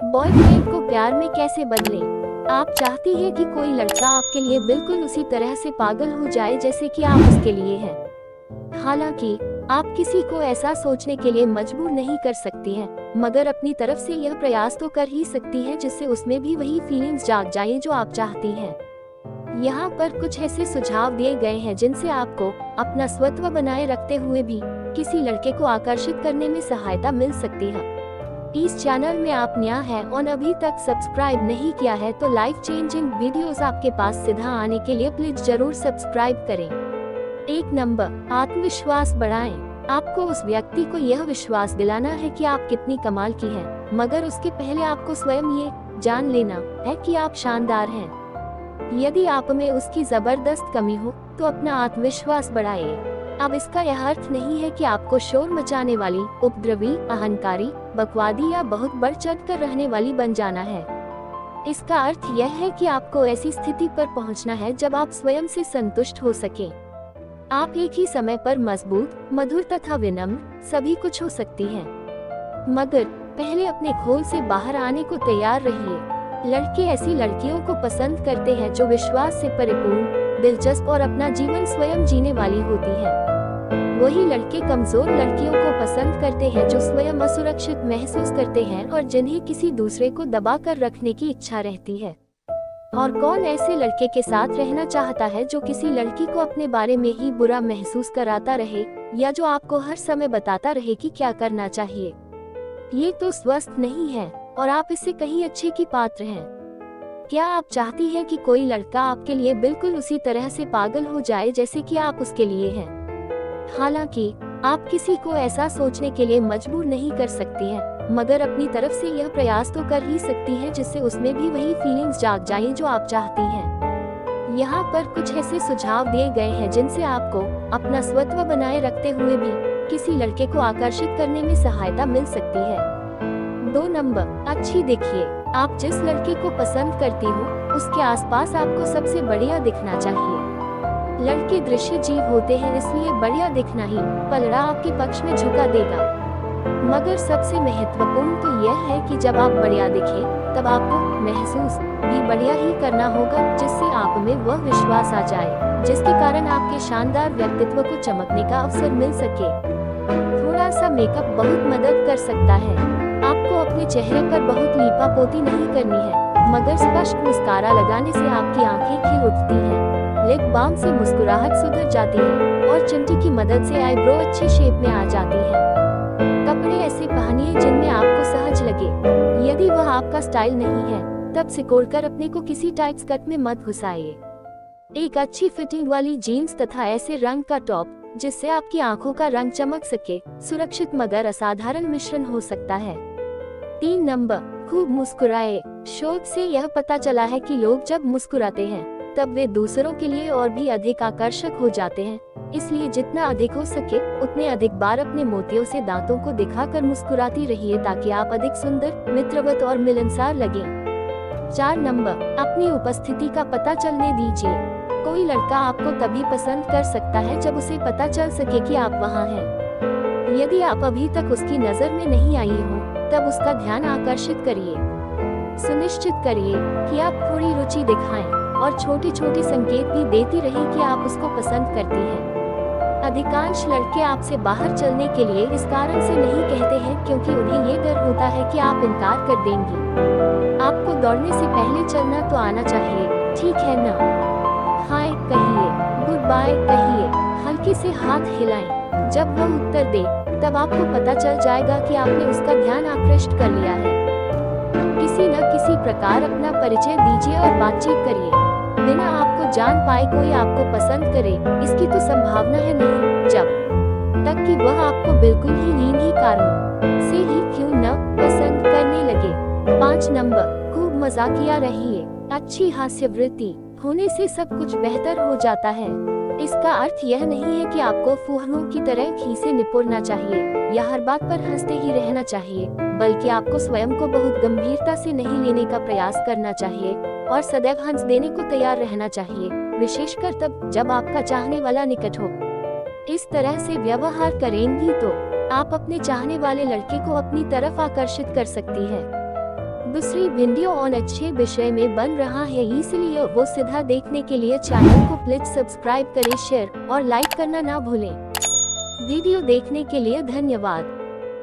Boyfriend को प्यार में कैसे बदलें? आप चाहती हैं कि कोई लड़का आपके लिए बिल्कुल उसी तरह से पागल हो जाए जैसे कि आप उसके लिए हैं। हालांकि आप किसी को ऐसा सोचने के लिए मजबूर नहीं कर सकती हैं, मगर अपनी तरफ से यह प्रयास तो कर ही सकती हैं जिससे उसमें भी वही फीलिंग्स जाग जाए जो आप चाहती हैं। यहाँ पर कुछ ऐसे सुझाव दिए गए हैं जिनसे आपको अपना स्वत्व बनाए रखते हुए भी किसी लड़के को आकर्षित करने में सहायता मिल सकती है। इस चैनल में आप नया है और अभी तक सब्सक्राइब नहीं किया है तो लाइफ चेंजिंग वीडियोस आपके पास सीधा आने के लिए प्लीज जरूर सब्सक्राइब करें। 1 नंबर, आत्मविश्वास बढ़ाएं। आपको उस व्यक्ति को यह विश्वास दिलाना है कि आप कितनी कमाल की हैं, मगर उसके पहले आपको स्वयं ये जान लेना है कि आप शानदार हैं। यदि आप में उसकी जबरदस्त कमी हो तो अपना आत्मविश्वास बढ़ाएं। अब इसका यह अर्थ नहीं है कि आपको शोर मचाने वाली, उपद्रवी, अहंकारी, बकवादी या बहुत बढ़ चढ़ कर रहने वाली बन जाना है। इसका अर्थ यह है कि आपको ऐसी स्थिति पर पहुंचना है जब आप स्वयं से संतुष्ट हो सकें। आप एक ही समय पर मजबूत, मधुर तथा विनम्र सभी कुछ हो सकती हैं, मगर पहले अपने खोल से बाहर आने को तैयार रहिए। लड़के ऐसी लड़कियों को पसंद करते हैं जो विश्वास से परिपूर्ण, दिलचस्प और अपना जीवन स्वयं जीने वाली होती है। वही लड़के कमजोर लड़कियों को पसंद करते हैं जो स्वयं असुरक्षित महसूस करते हैं और जिन्हें किसी दूसरे को दबा कर रखने की इच्छा रहती है। और कौन ऐसे लड़के के साथ रहना चाहता है जो किसी लड़की को अपने बारे में ही बुरा महसूस कराता रहे या जो आपको हर समय बताता रहे कि क्या करना चाहिए? ये तो स्वस्थ नहीं है और आप इससे कहीं अच्छे की पात्र हैं। क्या आप चाहती हैं कि कोई लड़का आपके लिए बिल्कुल उसी तरह से पागल हो जाए जैसे कि आप उसके लिए हैं? हालांकि आप किसी को ऐसा सोचने के लिए मजबूर नहीं कर सकती हैं, मगर अपनी तरफ से यह प्रयास तो कर ही सकती हैं जिससे उसमें भी वही फीलिंग्स जाग जाएं जो आप चाहती हैं। यहाँ पर कुछ ऐसे सुझाव दिए गए हैं जिनसे आपको अपना स्वत्व बनाए रखते हुए भी किसी लड़के को आकर्षित करने में सहायता मिल सकती है। 2 नंबर, अच्छी दिखिए। आप जिस लड़के को पसंद करती हो उसके आसपास आपको सबसे बढ़िया दिखना चाहिए। लड़के दृश्य जीव होते हैं, इसलिए बढ़िया दिखना ही पलड़ा आपके पक्ष में झुका देगा। मगर सबसे महत्वपूर्ण तो यह है कि जब आप बढ़िया दिखें तब आपको महसूस भी बढ़िया ही करना होगा, जिससे आप में वह विश्वास आ जाए जिसके कारण आपके शानदार व्यक्तित्व को चमकने का अवसर मिल सके। थोड़ा सा मेकअप बहुत मदद कर सकता है। आपको अपने चेहरे पर बहुत लीपापोती नहीं करनी है, मगर स्पष्ट मुस्कारा लगाने से आपकी आंखें खिल उठती हैं। लिप बाम से मुस्कुराहट सुधर जाती है और चिमटी की मदद से आईब्रो अच्छे शेप में आ जाती है। कपड़े ऐसे पहनिए जिनमें आपको सहज लगे। यदि वह आपका स्टाइल नहीं है तब सिकोड़कर अपने को किसी टाइट स्कर्ट में मत घुसाइए। एक अच्छी फिटिंग वाली जीन्स तथा ऐसे रंग का टॉप जिससे आपकी आंखों का रंग चमक सके सुरक्षित मगर असाधारण मिश्रण हो सकता है। 3 नंबर, खूब मुस्कुराए। शोध से यह पता चला है कि लोग जब मुस्कुराते हैं तब वे दूसरों के लिए और भी अधिक आकर्षक हो जाते हैं। इसलिए जितना अधिक हो सके उतने अधिक बार अपने मोतियों से दांतों को दिखाकर मुस्कुराती रहिए ताकि आप अधिक सुंदर, मित्रवत और मिलनसार लगें। 4 नंबर, अपनी उपस्थिति का पता चलने दीजिए। कोई लड़का आपको तभी पसंद कर सकता है जब उसे पता चल सके कि आप वहाँ हैं। यदि आप अभी तक उसकी नजर में नहीं आई हो तब उसका ध्यान आकर्षित करिए। सुनिश्चित करिए कि आप थोड़ी रुचि दिखाएं और छोटे छोटे संकेत भी देती रहें कि आप उसको पसंद करती हैं। अधिकांश लड़के आपसे बाहर चलने के लिए इस कारण से नहीं कहते हैं क्योंकि उन्हें ये डर होता है कि आप इनकार कर देंगी। आपको दौड़ने से पहले चलना तो आना चाहिए, ठीक है ना? हाय कहिए, गुड बाय कहिए, हल्के से हाथ हिलाएं। जब वह उत्तर दे तब आपको पता चल जाएगा कि आपने उसका ध्यान आकृष्ट कर लिया है। किसी न किसी प्रकार अपना परिचय दीजिए और बातचीत करिए। बिना आपको जान पाए कोई आपको पसंद करे इसकी तो संभावना है नहीं, जब तक कि वह आपको बिल्कुल ही इन्हीं कारणों से ही क्यों न पसंद करने लगे। 5 नंबर, खूब मजाकिया रहिए। अच्छी हास्यवृत्ति होने से सब कुछ बेहतर हो जाता है। इसका अर्थ यह नहीं है कि आपको फूहड़ों की तरह खीसे निपोड़ना चाहिए या हर बात पर हंसते ही रहना चाहिए, बल्कि आपको स्वयं को बहुत गंभीरता से नहीं लेने का प्रयास करना चाहिए और सदैव हंस देने को तैयार रहना चाहिए, विशेषकर तब जब आपका चाहने वाला निकट हो। इस तरह से व्यवहार करेंगी तो आप अपने चाहने वाले लड़के को अपनी तरफ आकर्षित कर सकती है। दूसरी वीडियो और अच्छे विषय में बन रहा है, इसलिए वो सीधा देखने के लिए चैनल को प्लीज सब्सक्राइब करें, शेयर और लाइक करना ना भूलें। वीडियो देखने के लिए धन्यवाद।